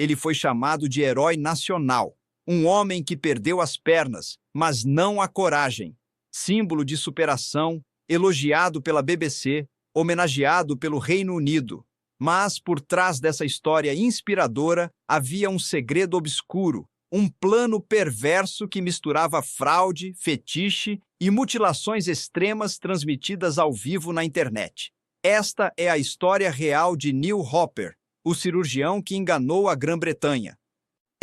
Ele foi chamado de herói nacional, um homem que perdeu as pernas, mas não a coragem. Símbolo de superação, elogiado pela BBC, homenageado pelo Reino Unido. Mas, por trás dessa história inspiradora, havia um segredo obscuro, um plano perverso que misturava fraude, fetiche e mutilações extremas transmitidas ao vivo na internet. Esta é a história real de Neil Hopper, o cirurgião que enganou a Grã-Bretanha.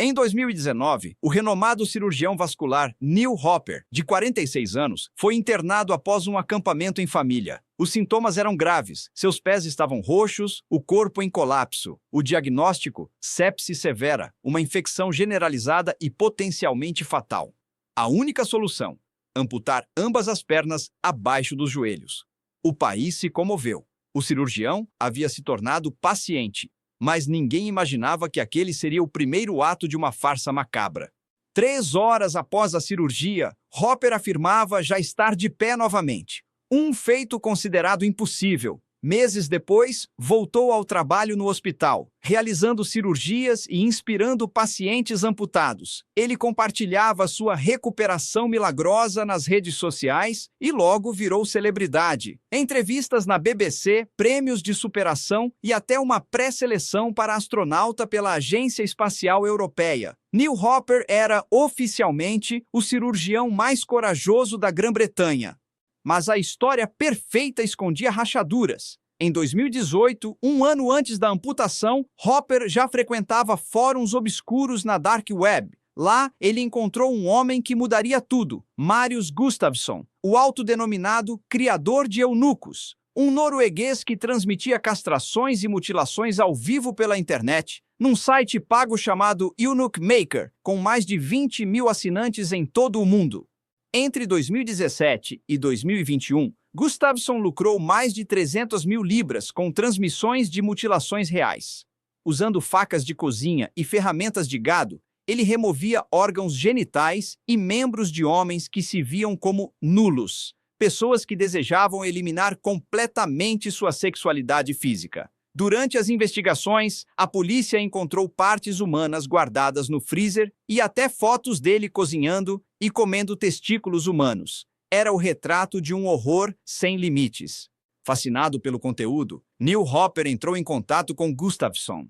Em 2019, o renomado cirurgião vascular Neil Hopper, de 46 anos, foi internado após um acampamento em família. Os sintomas eram graves, seus pés estavam roxos, o corpo em colapso. O diagnóstico? Sepse severa, uma infecção generalizada e potencialmente fatal. A única solução? Amputar ambas as pernas abaixo dos joelhos. O país se comoveu. O cirurgião havia se tornado paciente, mas ninguém imaginava que aquele seria o primeiro ato de uma farsa macabra. 3 horas após a cirurgia, Hopper afirmava já estar de pé novamente. Um feito considerado impossível. Meses depois, voltou ao trabalho no hospital, realizando cirurgias e inspirando pacientes amputados. Ele compartilhava sua recuperação milagrosa nas redes sociais e logo virou celebridade. Entrevistas na BBC, prêmios de superação e até uma pré-seleção para astronauta pela Agência Espacial Europeia. Neil Hopper era, oficialmente, o cirurgião mais corajoso da Grã-Bretanha. Mas a história perfeita escondia rachaduras. Em 2018, um ano antes da amputação, Hopper já frequentava fóruns obscuros na Dark Web. Lá, ele encontrou um homem que mudaria tudo, Marius Gustafsson, o autodenominado criador de eunucos, um norueguês que transmitia castrações e mutilações ao vivo pela internet, num site pago chamado Eunuch Maker, com mais de 20 mil assinantes em todo o mundo. Entre 2017 e 2021, Gustafsson lucrou mais de 300 mil libras com transmissões de mutilações reais. Usando facas de cozinha e ferramentas de gado, ele removia órgãos genitais e membros de homens que se viam como nulos, pessoas que desejavam eliminar completamente sua sexualidade física. Durante as investigações, a polícia encontrou partes humanas guardadas no freezer e até fotos dele cozinhando e comendo testículos humanos. Era o retrato de um horror sem limites. Fascinado pelo conteúdo, Neil Hopper entrou em contato com Gustafsson.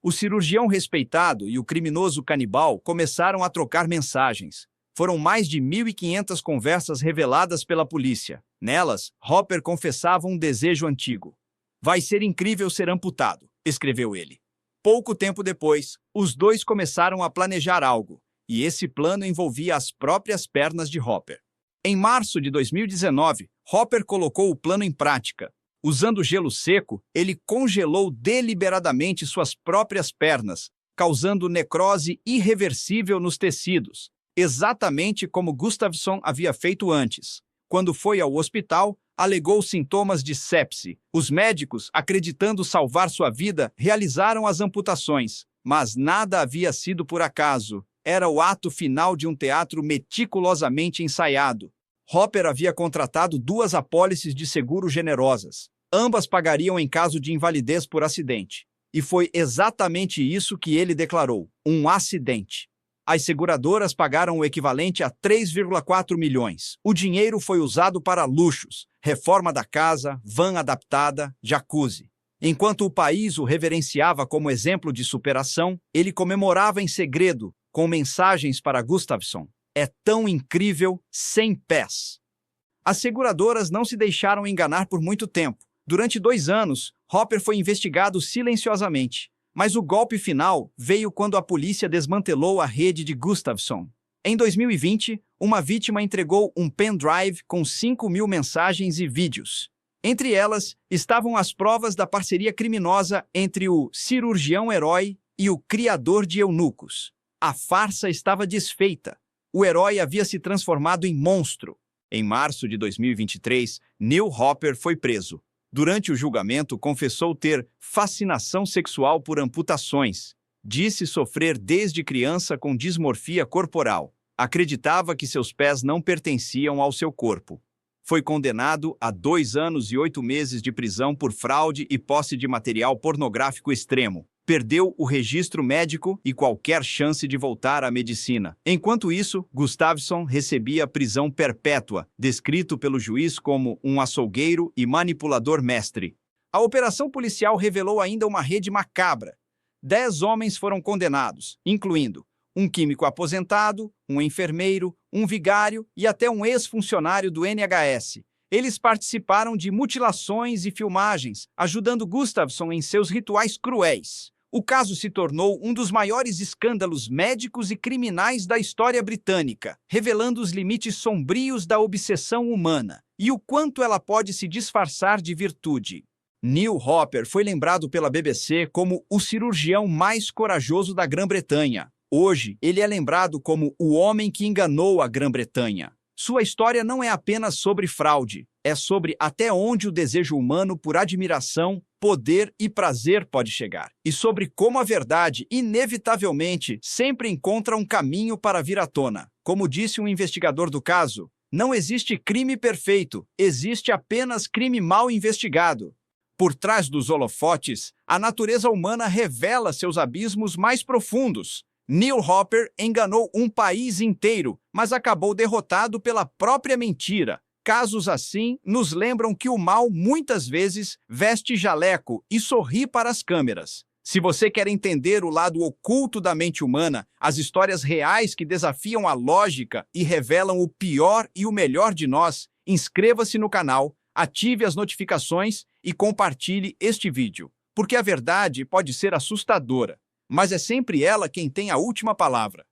O cirurgião respeitado e o criminoso canibal começaram a trocar mensagens. Foram mais de 1.500 conversas reveladas pela polícia. Nelas, Hopper confessava um desejo antigo. "Vai ser incrível ser amputado", escreveu ele. Pouco tempo depois, os dois começaram a planejar algo, e esse plano envolvia as próprias pernas de Hopper. Em março de 2019, Hopper colocou o plano em prática. Usando gelo seco, ele congelou deliberadamente suas próprias pernas, causando necrose irreversível nos tecidos, exatamente como Gustafsson havia feito antes. Quando foi ao hospital, alegou sintomas de sepse. Os médicos, acreditando salvar sua vida, realizaram as amputações. Mas nada havia sido por acaso. Era o ato final de um teatro meticulosamente ensaiado. Hopper havia contratado 2 apólices de seguro generosas. Ambas pagariam em caso de invalidez por acidente. E foi exatamente isso que ele declarou: um acidente. As seguradoras pagaram o equivalente a 3,4 milhões. O dinheiro foi usado para luxos, reforma da casa, van adaptada, jacuzzi. Enquanto o país o reverenciava como exemplo de superação, ele comemorava em segredo, com mensagens para Gustafsson: "É tão incrível, sem pés." As seguradoras não se deixaram enganar por muito tempo. Durante 2 anos, Hopper foi investigado silenciosamente. Mas o golpe final veio quando a polícia desmantelou a rede de Gustafsson. Em 2020, uma vítima entregou um pendrive com 5.000 mensagens e vídeos. Entre elas, estavam as provas da parceria criminosa entre o cirurgião-herói e o criador de eunucos. A farsa estava desfeita. O herói havia se transformado em monstro. Em março de 2023, Neil Hopper foi preso. Durante o julgamento, confessou ter fascinação sexual por amputações. Disse sofrer desde criança com dismorfia corporal. Acreditava que seus pés não pertenciam ao seu corpo. Foi condenado a 2 anos e 8 meses de prisão por fraude e posse de material pornográfico extremo. Perdeu o registro médico e qualquer chance de voltar à medicina. Enquanto isso, Gustafsson recebia prisão perpétua, descrito pelo juiz como um açougueiro e manipulador mestre. A operação policial revelou ainda uma rede macabra. 10 homens foram condenados, incluindo um químico aposentado, um enfermeiro, um vigário e até um ex-funcionário do NHS. Eles participaram de mutilações e filmagens, ajudando Gustafsson em seus rituais cruéis. O caso se tornou um dos maiores escândalos médicos e criminais da história britânica, revelando os limites sombrios da obsessão humana e o quanto ela pode se disfarçar de virtude. Neil Hopper foi lembrado pela BBC como o cirurgião mais corajoso da Grã-Bretanha. Hoje, ele é lembrado como o homem que enganou a Grã-Bretanha. Sua história não é apenas sobre fraude, é sobre até onde o desejo humano por admiração, poder e prazer pode chegar. E sobre como a verdade, inevitavelmente, sempre encontra um caminho para vir à tona. Como disse um investigador do caso, não existe crime perfeito, existe apenas crime mal investigado. Por trás dos holofotes, a natureza humana revela seus abismos mais profundos. Neil Hopper enganou um país inteiro, mas acabou derrotado pela própria mentira. Casos assim nos lembram que o mal, muitas vezes, veste jaleco e sorri para as câmeras. Se você quer entender o lado oculto da mente humana, as histórias reais que desafiam a lógica e revelam o pior e o melhor de nós, inscreva-se no canal, ative as notificações e compartilhe este vídeo. Porque a verdade pode ser assustadora, mas é sempre ela quem tem a última palavra.